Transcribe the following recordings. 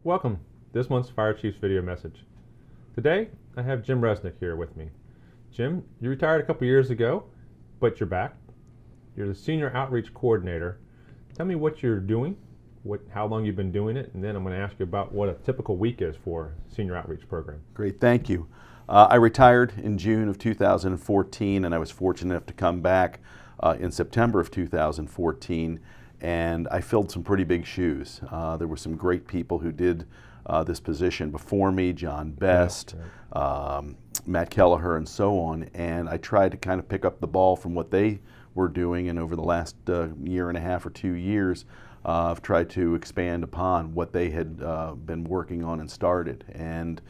Welcome to this month's Fire Chief's video message. Today, I have Jim Resnick here with me. Jim, you retired a couple years ago, but you're back. You're the Senior Outreach Coordinator. Tell me what you're doing, how long you've been doing it, and then I'm going to ask you about what a typical week is for a Senior Outreach program. Great, thank you. I retired in June of 2014, and I was fortunate enough to come back in September of 2014, and I filled some pretty big shoes. There were some great people who did this position before me, John Best, Matt Kelleher, and so on, and I tried to kind of pick up the ball from what they were doing, and over the last year and a half or 2 years, I've tried to expand upon what they had been working on and started. And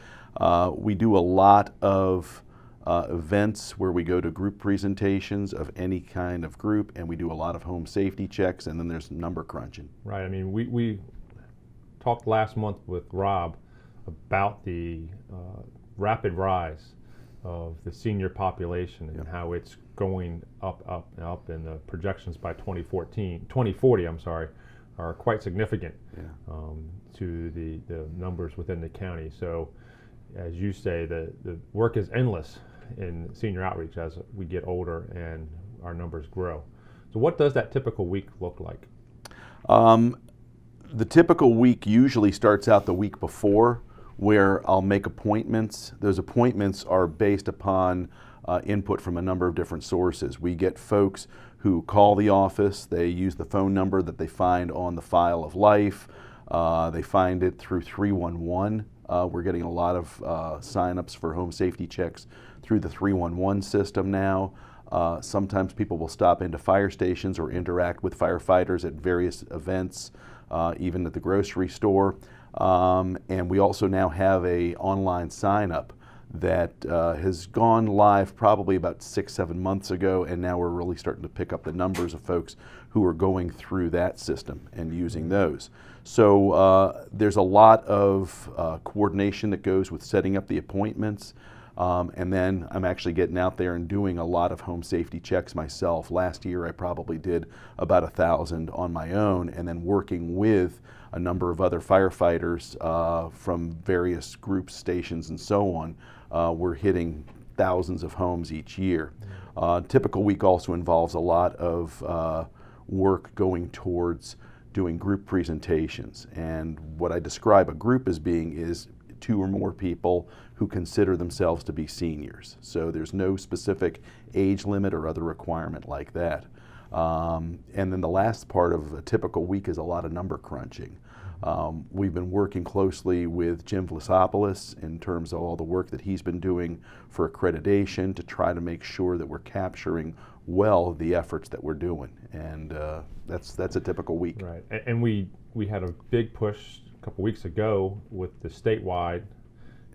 we do a lot of events where we go to group presentations of any kind of group, and we do a lot of home safety checks, and then there's number crunching. Right. I mean, we talked last month with Rob about the rapid rise of the senior population and how it's going up, and up, and the projections by 2040, are quite significant to the numbers within the county. So, as you say, the work is endless in senior outreach as we get older and our numbers grow. So what does that typical week look like? The typical week usually starts out the week before, where I'll make appointments. Those appointments are based upon input from a number of different sources. We get folks who call the office. They use the phone number that they find on the file of life. They find it through 311. We're getting a lot of sign-ups for home safety checks through the 311 system now. Sometimes people will stop into fire stations or interact with firefighters at various events, even at the grocery store. And we also now have an online sign-up that has gone live probably about 6-7 months ago, and now we're really starting to pick up the numbers of folks who are going through that system and using those. So there's a lot of coordination that goes with setting up the appointments, and then I'm actually getting out there and doing a lot of home safety checks myself. Last year I probably did about 1,000 on my own, and then working with a number of other firefighters from various groups, stations, and so on. We're hitting thousands of homes each year. Typical week also involves a lot of work going towards doing group presentations. And what I describe a group as being is 2 or more people who consider themselves to be seniors. So there's no specific age limit or other requirement like that. And then the last part of a typical week is a lot of number crunching. We've been working closely with Jim Vlasopoulos in terms of all the work that he's been doing for accreditation to try to make sure that we're capturing well the efforts that we're doing, and that's a typical week. Right, and we had a big push a couple weeks ago with the statewide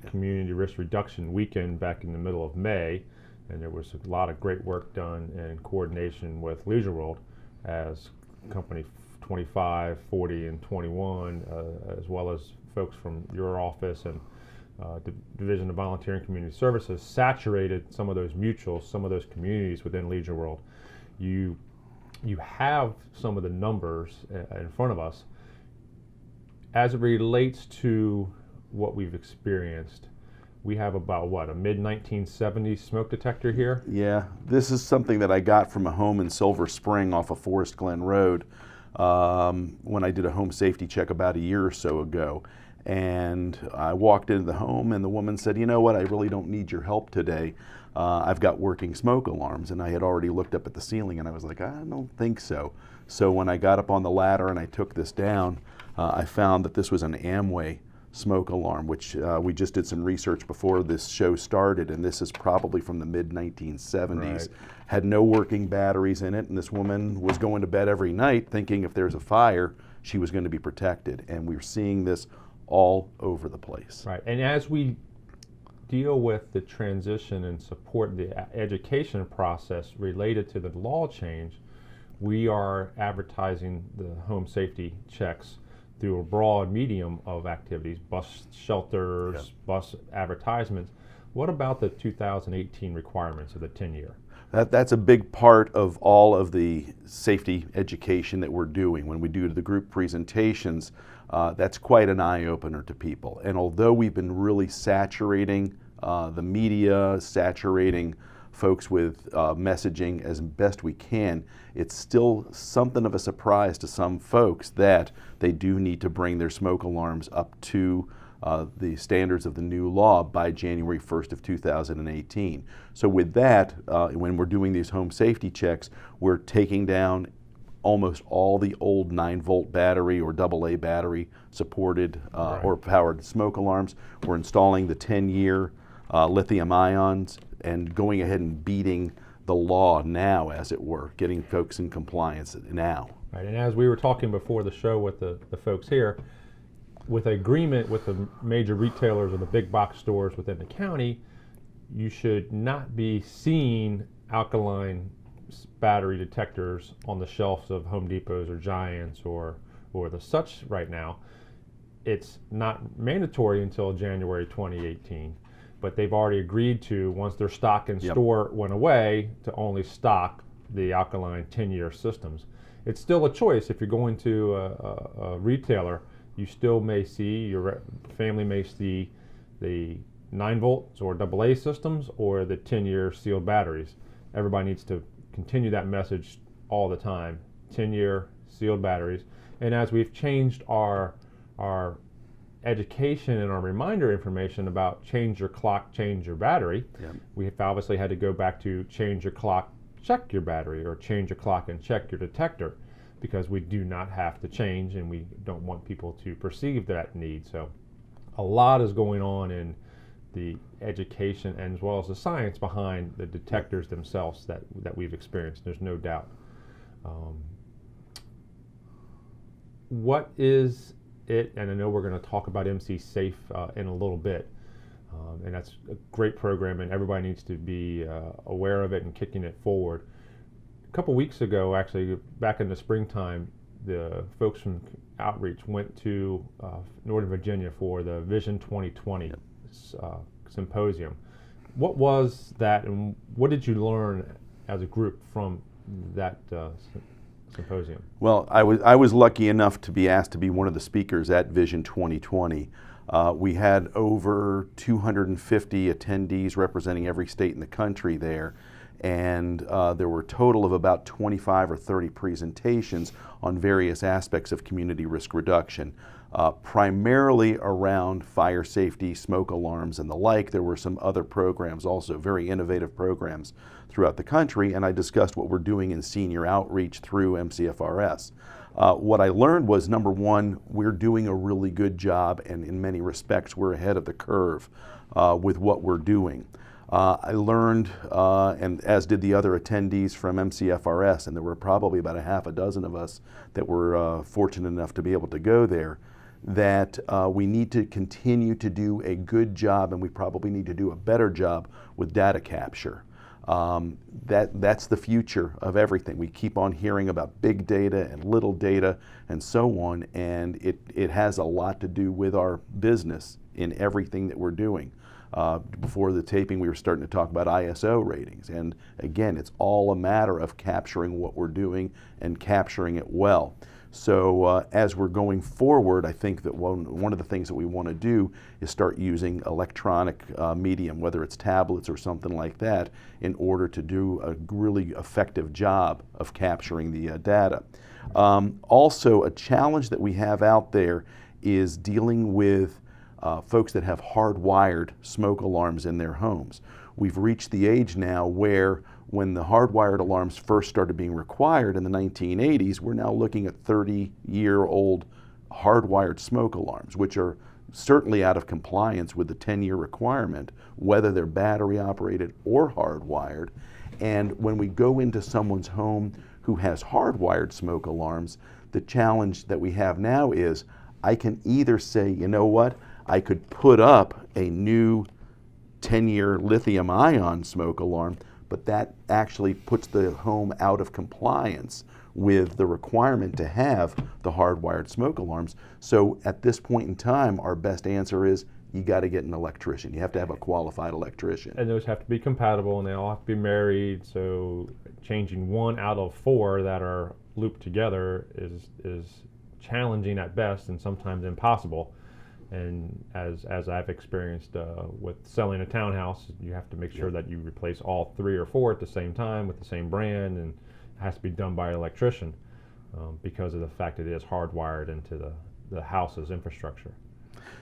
community risk reduction weekend back in the middle of May, and there was a lot of great work done in coordination with Leisure World as company 25, 40, and 21, as well as folks from your office and Division of Volunteering Community Services, saturated some of those mutuals, some of those communities within Leisure World. You have some of the numbers in front of us. As it relates to what we've experienced, we have about, a mid-1970s smoke detector here? Yeah, this is something that I got from a home in Silver Spring off of Forest Glen Road when I did a home safety check about a year or so ago. And I walked into the home and the woman said, "You know what, I really don't need your help today. I've got working smoke alarms." And I had already looked up at the ceiling and I was like, "I don't think so." So when I got up on the ladder and I took this down, I found that this was an Amway smoke alarm, which we just did some research before this show started, and this is probably from the mid-1970s. Right. Had no working batteries in it, and this woman was going to bed every night thinking if there's a fire, she was going to be protected. And we're seeing this all over the place. Right, and as we deal with the transition and support the education process related to the law change, we are advertising the home safety checks through a broad medium of activities, bus shelters, bus advertisements. What about the 2018 requirements of the 10-year? That's a big part of all of the safety education that we're doing. When we do the group presentations, That's quite an eye-opener to people. And although we've been really saturating the media, saturating folks with messaging as best we can, it's still something of a surprise to some folks that they do need to bring their smoke alarms up to the standards of the new law by January 1st of 2018. So with that, when we're doing these home safety checks, we're taking down almost all the old 9-volt battery or AA battery supported or powered smoke alarms. We're installing the 10-year lithium ions and going ahead and beating the law now, as it were, getting folks in compliance now. Right, and as we were talking before the show with the folks here, with agreement with the major retailers or the big box stores within the county, you should not be seeing alkaline battery detectors on the shelves of Home Depots or Giants or the such right now. It's not mandatory until January 2018, but they've already agreed to, once their stock in store went away, to only stock the alkaline 10-year systems. It's still a choice. If you're going to a retailer, you still may see, your family may see the 9 volts or AA systems or the 10-year sealed batteries. Everybody needs to continue that message all the time. 10-year sealed batteries. And as we've changed our education and our reminder information about change your clock, change your battery, we have obviously had to go back to change your clock, check your battery, or change your clock and check your detector, because we do not have to change and we don't want people to perceive that need. So a lot is going on in the education and as well as the science behind the detectors themselves that we've experienced. There's no doubt. What is it, and I know we're going to talk about MC Safe in a little bit, and that's a great program and everybody needs to be aware of it and kicking it forward. A couple weeks ago, actually back in the springtime, the folks from Outreach went to Northern Virginia for the Vision 2020 symposium. What was that, and what did you learn as a group from that symposium? Well, I was lucky enough to be asked to be one of the speakers at Vision 2020. We had over 250 attendees representing every state in the country there, and there were a total of about 25 or 30 presentations on various aspects of community risk reduction, primarily around fire safety, smoke alarms, and the like. There were some other programs also, very innovative programs throughout the country, and I discussed what we're doing in senior outreach through MCFRS. What I learned was, number one, we're doing a really good job, and in many respects, we're ahead of the curve with what we're doing. I learned, and as did the other attendees from MCFRS, and there were probably about a half a dozen of us that were fortunate enough to be able to go there, that we need to continue to do a good job, and we probably need to do a better job with data capture. That's the future of everything. We keep on hearing about big data and little data and so on, and it has a lot to do with our business in everything that we're doing. Before the taping, we were starting to talk about ISO ratings, and again, it's all a matter of capturing what we're doing and capturing it well. So as we're going forward, I think that one of the things that we want to do is start using electronic medium, whether it's tablets or something like that, in order to do a really effective job of capturing the data. Also, a challenge that we have out there is dealing with folks that have hardwired smoke alarms in their homes. We've reached the age now where when the hardwired alarms first started being required in the 1980s, we're now looking at 30-year-old hardwired smoke alarms, which are certainly out of compliance with the 10-year requirement, whether they're battery operated or hardwired. And when we go into someone's home who has hardwired smoke alarms, the challenge that we have now is I can either say, you know what, I could put up a new 10-year lithium ion smoke alarm, but that actually puts the home out of compliance with the requirement to have the hardwired smoke alarms. So at this point in time, our best answer is you got to get an electrician. You have to have a qualified electrician. And those have to be compatible, and they all have to be married, so changing one out of four that are looped together is challenging at best and sometimes impossible. And as I've experienced with selling a townhouse, you have to make sure that you replace all 3 or 4 at the same time with the same brand, and it has to be done by an electrician because of the fact that it is hardwired into the house's infrastructure.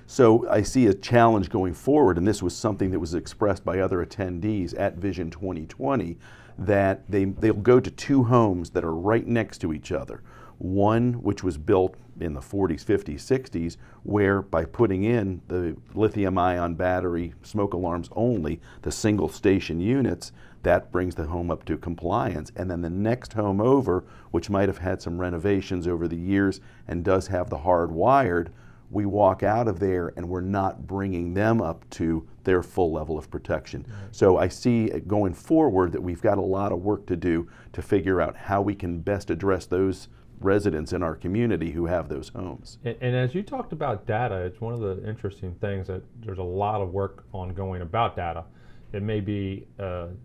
So I see a challenge going forward, and this was something that was expressed by other attendees at Vision 2020, that they'll go to 2 homes that are right next to each other. One which was built in the 40s, 50s, 60s, where by putting in the lithium-ion battery smoke alarms only, the single station units, that brings the home up to compliance. And then the next home over, which might have had some renovations over the years and does have the hardwired, we walk out of there and we're not bringing them up to their full level of protection. So I see going forward that we've got a lot of work to do to figure out how we can best address those residents in our community who have those homes. And as you talked about data, it's one of the interesting things that there's a lot of work ongoing about data. It may be an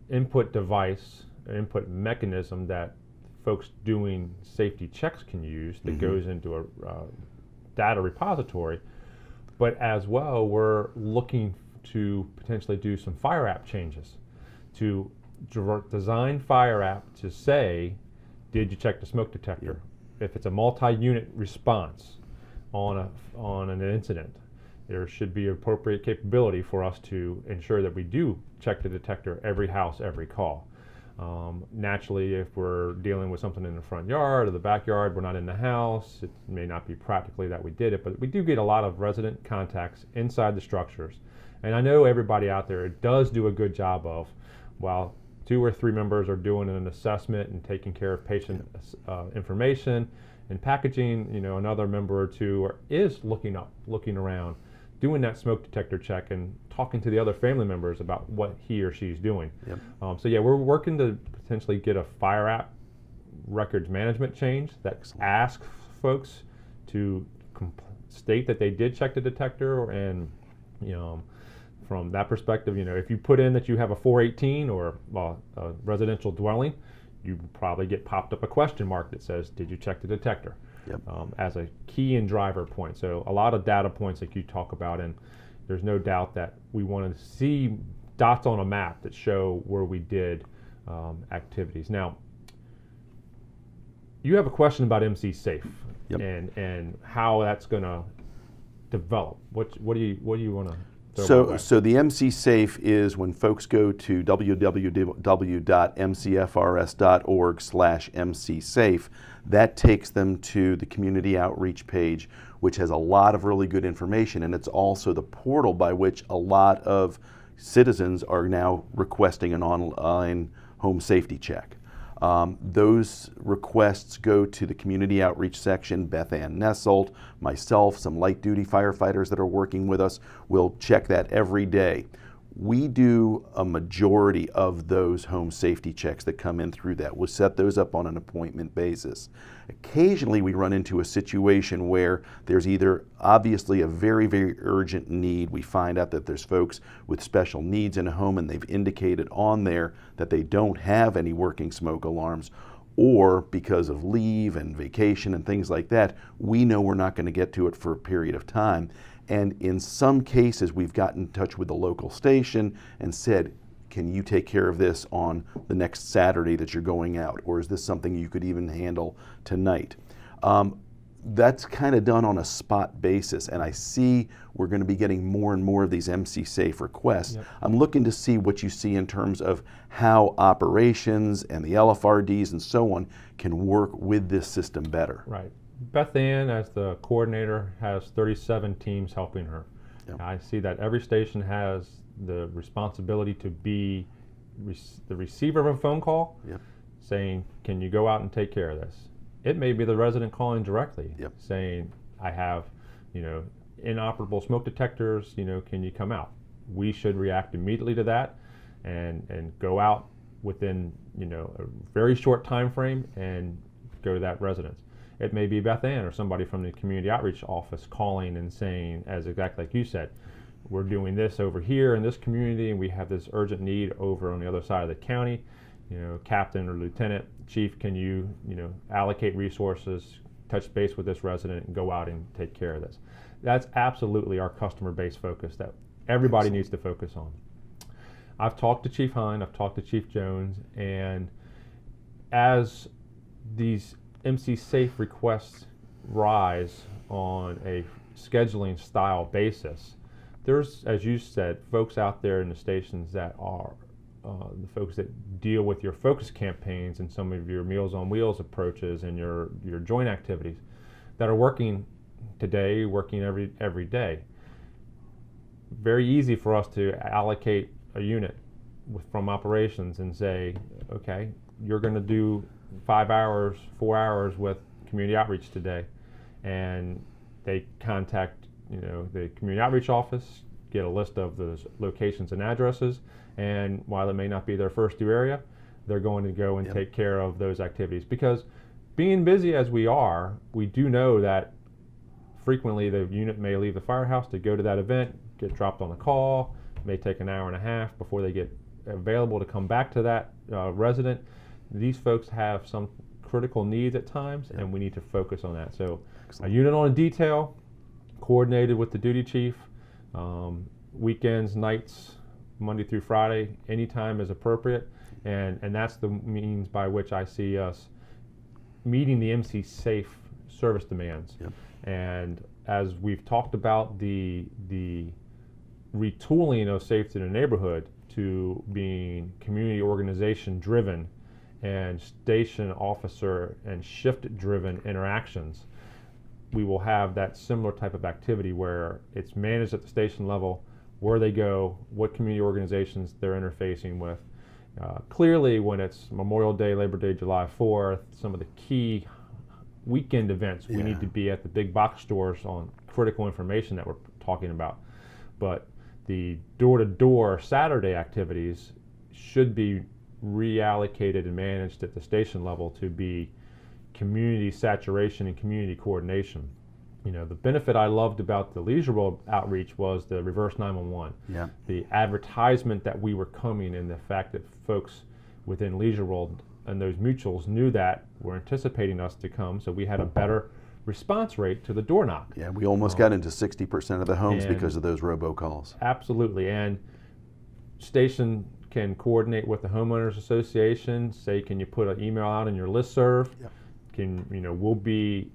input device, an input mechanism that folks doing safety checks can use that goes into a data repository, but as well we're looking to potentially do some fire app changes to design fire app to say, did you check the smoke detector? If it's a multi-unit response on an incident, there should be appropriate capability for us to ensure that we do check the detector every house, every call. Naturally, if we're dealing with something in the front yard or the backyard, we're not in the house, it may not be practically that we did it, but we do get a lot of resident contacts inside the structures. And I know everybody out there does do a good job of, while 2 or 3 members are doing an assessment and taking care of patient information and packaging, another member or 2 is looking around, doing that smoke detector check and talking to the other family members about what he or she's doing. So yeah, we're working to potentially get a fire app records management change that asks folks to state that they did check the detector, and from that perspective, if you put in that you have a 418 or a residential dwelling, you probably get popped up a question mark that says, did you check the detector? As a key and driver point. So a lot of data points that you talk about, and there's no doubt that we want to see dots on a map that show where we did activities. Now, you have a question about MC Safe and how that's going to develop. What do you want to? So the MC Safe is when folks go to www.mcfrs.org/mcsafe, that takes them to the community outreach page, which has a lot of really good information, and it's also the portal by which a lot of citizens are now requesting an online home safety check. Those requests go to the community outreach section. Beth Ann Nesselt, myself, some light duty firefighters that are working with us will check that every day. We do a majority of those home safety checks that come in through that. We'll set those up on an appointment basis. Occasionally we run into a situation where there's either obviously a very, very urgent need. We find out that there's folks with special needs in a home and they've indicated on there that they don't have any working smoke alarms, or because of leave and vacation and things like that, we know we're not going to get to it for a period of time. And in some cases, we've gotten in touch with the local station and said, can you take care of this on the next Saturday that you're going out? Or is this something you could even handle tonight? That's kind of done on a spot basis, and I see we're going to be getting more and more of these MC Safe requests. I'm looking to see what you see in terms of how operations and the LFRDs and so on can work with this system better. Right. Beth Ann, as the coordinator, has 37 teams helping her. I see that every station has the responsibility to be the receiver of a phone call saying, can you go out and take care of this? It may be the resident calling directly saying, I have, inoperable smoke detectors, can you come out? We should react immediately to that and go out within, a very short time frame and go to that residence. It may be Beth Ann or somebody from the community outreach office calling and saying, as exactly like you said, we're doing this over here in this community and we have this urgent need over on the other side of the county. Captain or lieutenant, chief, can you, allocate resources, touch base with this resident and go out and take care of this. That's absolutely our customer base focus that everybody needs to focus on. I've talked to Chief Hine, I've talked to Chief Jones, and as these MC Safe requests rise on a scheduling style basis, there's, as you said, folks out there in the stations that are the folks that deal with your focus campaigns and some of your Meals on Wheels approaches and your joint activities that are working today, working every day. Very easy for us to allocate a unit from operations and say, okay, you're going to do 5 hours, 4 hours with community outreach today, and they contact the community outreach office, get a list of those locations and addresses, and while it may not be their first due area, they're going to go and take care of those activities. Because being busy as we are, we do know that frequently the unit may leave the firehouse to go to that event, get dropped on a call, may take an hour and a half before they get available to come back to that resident. These folks have some critical needs at times, and we need to focus on that. So a unit on a detail, coordinated with the duty chief, weekends, nights, Monday through Friday, anytime is appropriate, and that's the means by which I see us meeting the MC Safe service demands. And as we've talked about the retooling of safety in the neighborhood to being community organization driven and station officer and shift driven interactions, we will have that similar type of activity where it's managed at the station level, where they go, what community organizations they're interfacing with. Clearly, when it's Memorial Day, Labor Day, July 4th, some of the key weekend events, we need to be at the big box stores on critical information that we're talking about. But the door-to-door Saturday activities should be reallocated and managed at the station level to be community saturation and community coordination. The benefit I loved about the Leisure World outreach was the reverse 911. The advertisement that we were coming, and the fact that folks within Leisure World and those mutuals knew that, were anticipating us to come, so we had a better response rate to the door knock. We almost got into 60% of the homes because of those robocalls. Absolutely. And station can coordinate with the homeowners association, say, can you put an email out in your listserv? Can, we'll be,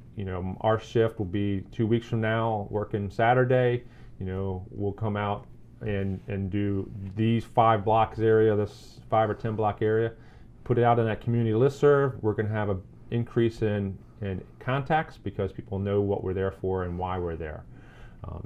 our shift will be 2 weeks from now working Saturday, we'll come out and do these 5 blocks area, this 5 or 10 block area, put it out in that community listserv. We're going to have an increase in contacts because people know what we're there for and why we're there.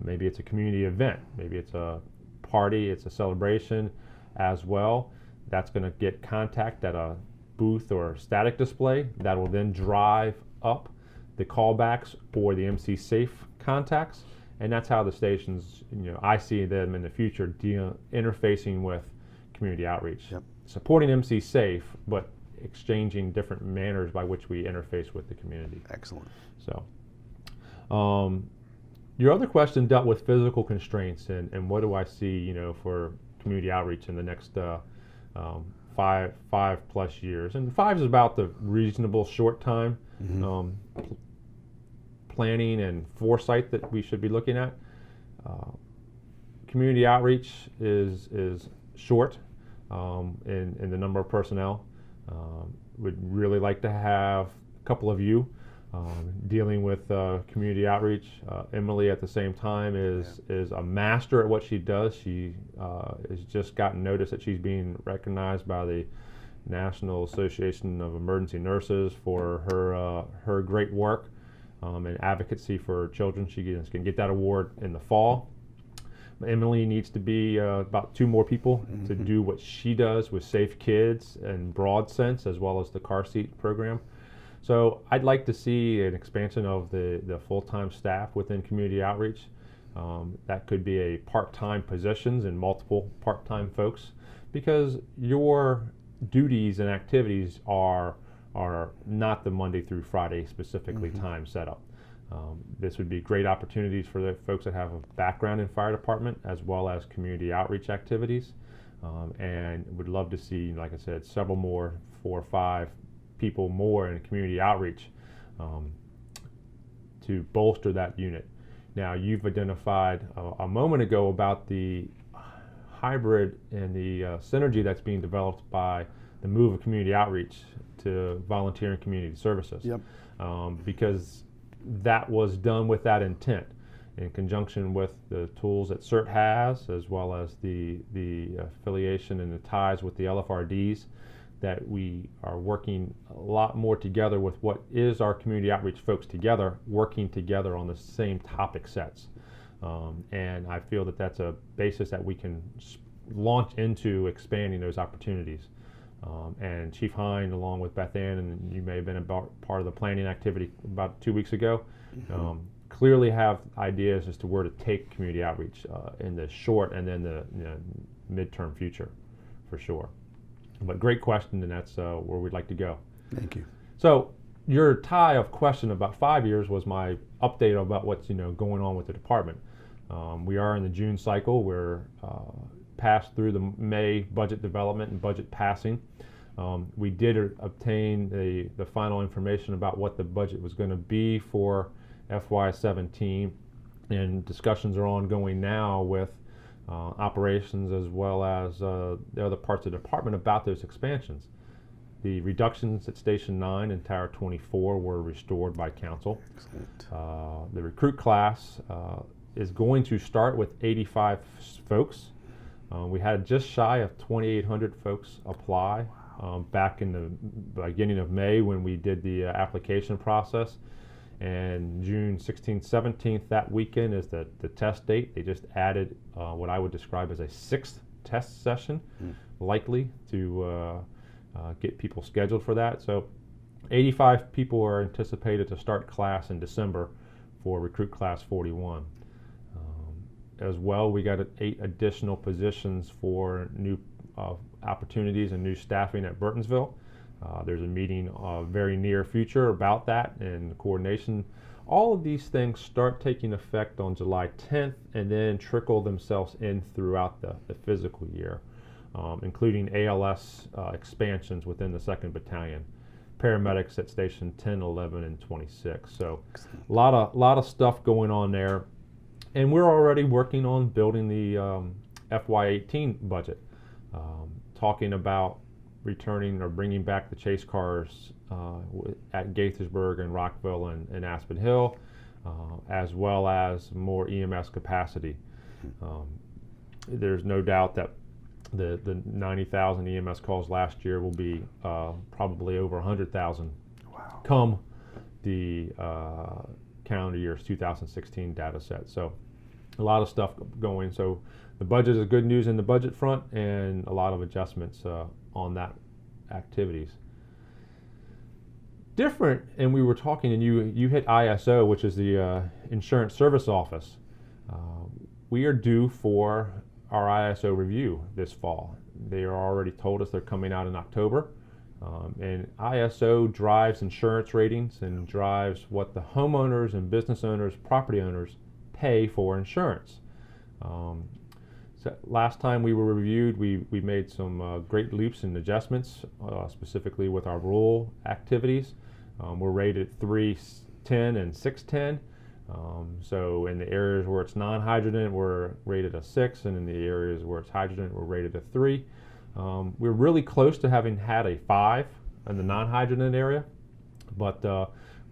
Maybe it's a community event, maybe it's a party, it's a celebration as well. That's going to get contact at a booth or static display that will then drive up the callbacks or the MC Safe contacts, and that's how the stations, I see them in the future interfacing with community outreach, supporting MC Safe, but exchanging different manners by which we interface with the community. Excellent. So, your other question dealt with physical constraints and what do I see, for community outreach in the next 5 plus years. And 5 is about the reasonable short time planning and foresight that we should be looking at. Community outreach is short in the number of personnel. Would really like to have a couple of you dealing with community outreach. Emily, at the same time, is a master at what she does. She has just gotten notice that she's being recognized by the National Association of Emergency Nurses for her great work and advocacy for children. She can get that award in the fall. Emily needs to be about 2 more people to do what she does with Safe Kids and Broad Sense, as well as the car seat program. So I'd like to see an expansion of the full-time staff within community outreach. That could be a part-time positions and multiple part-time folks, because your duties and activities are not the Monday through Friday specifically time setup. This would be great opportunities for the folks that have a background in fire department as well as community outreach activities, and would love to see, like I said, several more, 4 or 5 people more in community outreach. to bolster that unit. Now, you've identified a moment ago about the hybrid and the synergy that's being developed by the move of community outreach to volunteer and community services. Yep. Because that was done with that intent, in conjunction with the tools that CERT has, as well as the affiliation and the ties with the LFRDs, that we are working a lot more together with what is our community outreach folks together, working together on the same topic sets. And I feel that that's a basis that we can launch into expanding those opportunities. And Chief Hine, along with Beth Ann, and you may have been part of the planning activity about 2 weeks ago, clearly have ideas as to where to take community outreach in the short and then the midterm future, for sure. But great question, and that's where we'd like to go. Thank you. So your tie of question about 5 years was my update about what's going on with the department. We are in the June cycle. We're passed through the May budget development and budget passing. We did obtain the final information about what the budget was going to be for FY17, and discussions are ongoing now with operations as well as the other parts of the department about those expansions. The reductions at Station 9 and Tower 24 were restored by council. Excellent. The recruit class is going to start with 85 folks. We had just shy of 2,800 folks apply back in the beginning of May when we did the application process. And June 16th, 17th, that weekend is the test date. They just added what I would describe as a 6th test session, likely to get people scheduled for that. So 85 people are anticipated to start class in December for recruit class 41. As well, we got 8 additional positions for new opportunities and new staffing at Burtonsville. There's a meeting very near future about that and coordination. All of these things start taking effect on July 10th and then trickle themselves in throughout the physical year, including ALS expansions within the 2nd Battalion, paramedics at Station 10, 11, and 26. So a lot of stuff going on there. And we're already working on building the FY18 budget, talking about returning or bringing back the chase cars at Gaithersburg and Rockville and Aspen Hill, as well as more EMS capacity. There's no doubt that the 90,000 EMS calls last year will be probably over 100,000 come the calendar year's 2016 data set. So a lot of stuff going. So the budget is good news in the budget front, and a lot of adjustments on that activities. Different, and we were talking, and you hit ISO, which is the Insurance Service Office. We are due for our ISO review this fall. They are already told us they're coming out in October. And ISO drives insurance ratings and drives what the homeowners and business owners, property owners pay for insurance. So last time we were reviewed, we made some great leaps and adjustments, specifically with our rural activities. We're rated 310 and 610. So in the areas where it's non-hydrogen, we're rated a 6, and in the areas where it's hydrogen, we're rated a 3. We're really close to having had a 5 in the non-hydrogen area, but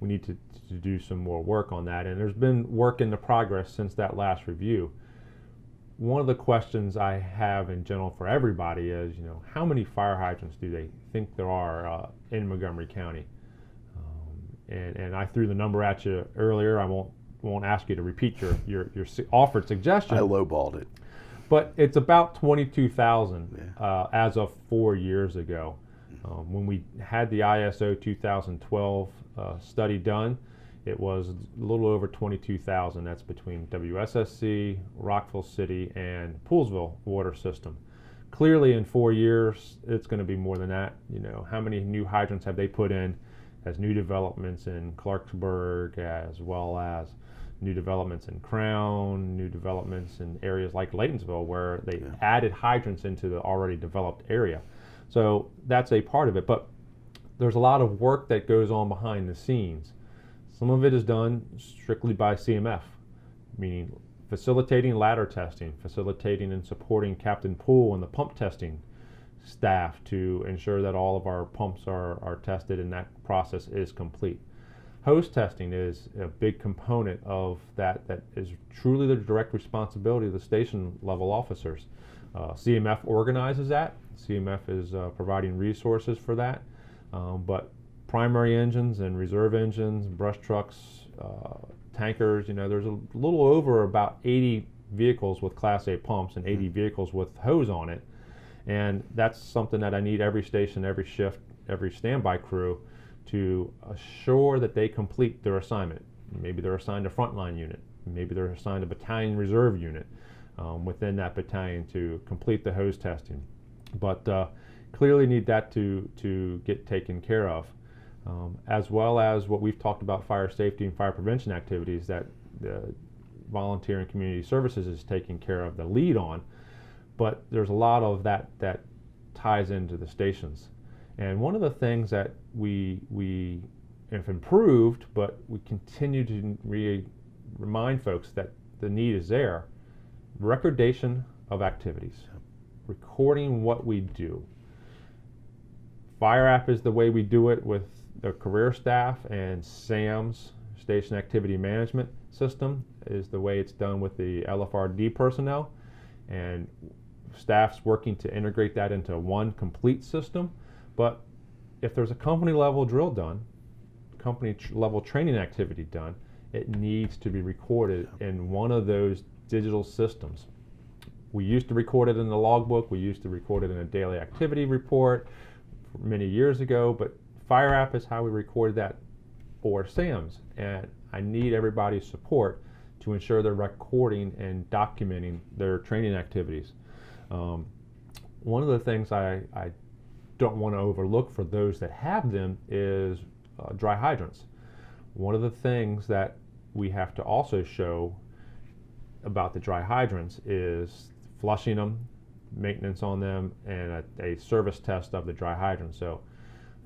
we need to do some more work on that. And there's been work in the progress since that last review. One of the questions I have in general for everybody is, how many fire hydrants do they think there are in Montgomery County? And I threw the number at you earlier. I won't ask you to repeat your offered suggestion. I lowballed it. But it's about 22,000 as of 4 years ago. When we had the ISO 2012 study done, it was a little over 22,000. That's between WSSC, Rockville City, and Poolsville water system. Clearly in 4 years, it's going to be more than that. How many new hydrants have they put in as new developments in Clarksburg, as well as new developments in Crown, new developments in areas like Laytonsville, where they added hydrants into the already developed area. So that's a part of it. But there's a lot of work that goes on behind the scenes. Some of it is done strictly by CMF, meaning facilitating ladder testing, facilitating and supporting Captain Pool and the pump testing staff to ensure that all of our pumps are tested and that process is complete. Hose testing is a big component of that is truly the direct responsibility of the station level officers. CMF organizes that. CMF is providing resources for that, but primary engines and reserve engines, brush trucks, tankers, there's a little over about 80 vehicles with Class A pumps and 80 vehicles with hose on it. And that's something that I need every station, every shift, every standby crew to assure that they complete their assignment. Maybe they're assigned a frontline unit. Maybe they're assigned a battalion reserve unit within that battalion to complete the hose testing. But clearly need that to get taken care of. As well as what we've talked about, fire safety and fire prevention activities that the volunteer and community services is taking care of the lead on. But there's a lot of that ties into the stations. And one of the things that we have improved, but we continue to remind folks that the need is there, recordation of activities, recording what we do. Fire app is the way we do it with the career staff, and SAM's Station Activity Management System is the way it's done with the LFRD personnel, and staff's working to integrate that into one complete system. But if there's a company level drill done, company level training activity done, it needs to be recorded in one of those digital systems. We used to record it in the logbook, we used to record it in a daily activity report many years ago, but Fire App is how we record that for SAMs, and I need everybody's support to ensure they're recording and documenting their training activities. One of the things I don't want to overlook for those that have them is dry hydrants. One of the things that we have to also show about the dry hydrants is flushing them, maintenance on them, and a service test of the dry hydrants. So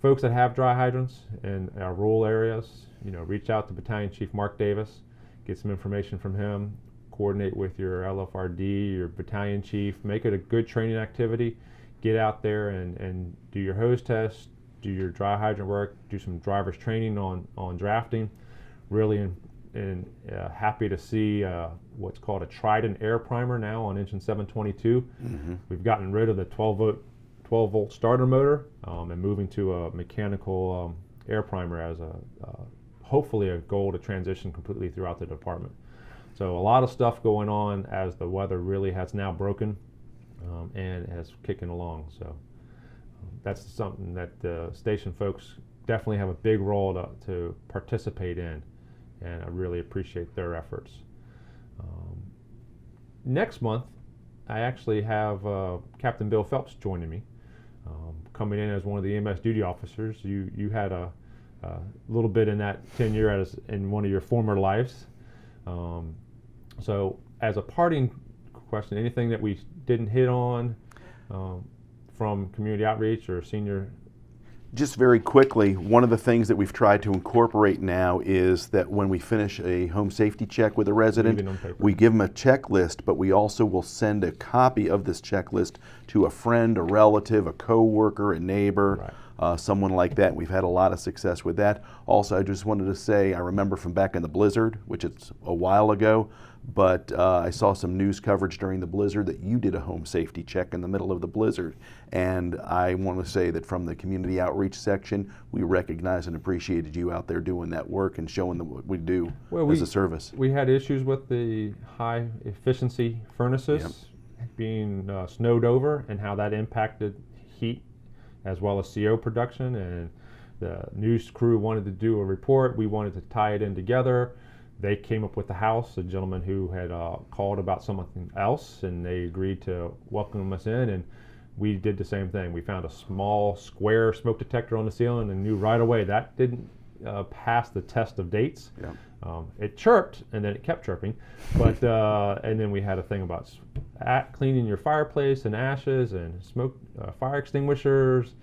folks that have dry hydrants in our rural areas, reach out to Battalion Chief Mark Davis, get some information from him, coordinate with your LFRD, your battalion chief, make it a good training activity, get out there and do your hose test, do your dry hydrant work, do some driver's training on drafting. Really happy to see what's called a Trident air primer now on engine 722. Mm-hmm. We've gotten rid of the 12 volt starter motor and moving to a mechanical air primer as hopefully a goal to transition completely throughout the department. So a lot of stuff going on as the weather really has now broken and has kicking along. So that's something that the station folks definitely have a big role to participate in, and I really appreciate their efforts. Next month, I actually have Captain Bill Phelps joining me, coming in as one of the EMS duty officers. You had a little bit in that tenure in one of your former lives. So as a parting question, anything that we didn't hit on from community outreach or senior? Just very quickly, one of the things that we've tried to incorporate now is that when we finish a home safety check with a resident, we give them a checklist, but we also will send a copy of this checklist to a friend, a relative, a co-worker, a neighbor, right. Someone like that. We've had a lot of success with that. Also, I just wanted to say, I remember from back in the blizzard, which it's a while ago, but I saw some news coverage during the blizzard that you did a home safety check in the middle of the blizzard. And I want to say that from the community outreach section, we recognized and appreciated you out there doing that work and showing them what we do as a service. We had issues with the high efficiency furnaces being snowed over and how that impacted heat as well as CO production. And the news crew wanted to do a report. We wanted to tie it in together. They came up with the house, a gentleman who had called about something else, and they agreed to welcome us in, and we did the same thing. We found a small square smoke detector on the ceiling and knew right away that didn't pass the test of dates. Yeah. It chirped, and then it kept chirping, but and then we had a thing about cleaning your fireplace and ashes and smoke fire extinguishers,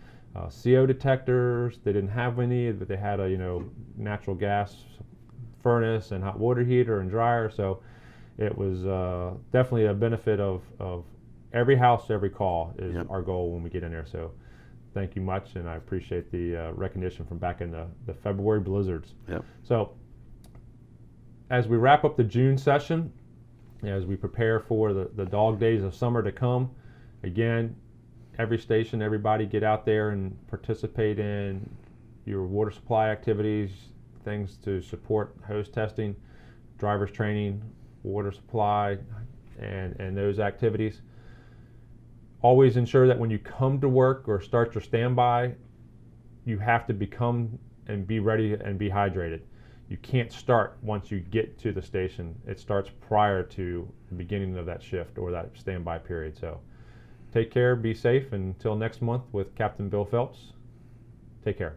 CO detectors. They didn't have any, but they had a natural gas furnace and hot water heater and dryer. So it was definitely a benefit of every house, every call is our goal when we get in there. So thank you much, and I appreciate the recognition from back in the February blizzards. Yep. So as we wrap up the June session, as we prepare for the dog days of summer to come, again, every station, everybody get out there and participate in your water supply activities, things to support hose testing, driver's training, water supply, and those activities. Always ensure that when you come to work or start your standby, you have to become and be ready and be hydrated. You can't start once you get to the station. It starts prior to the beginning of that shift or that standby period. So take care, be safe, and until next month with Captain Bill Phelps, take care.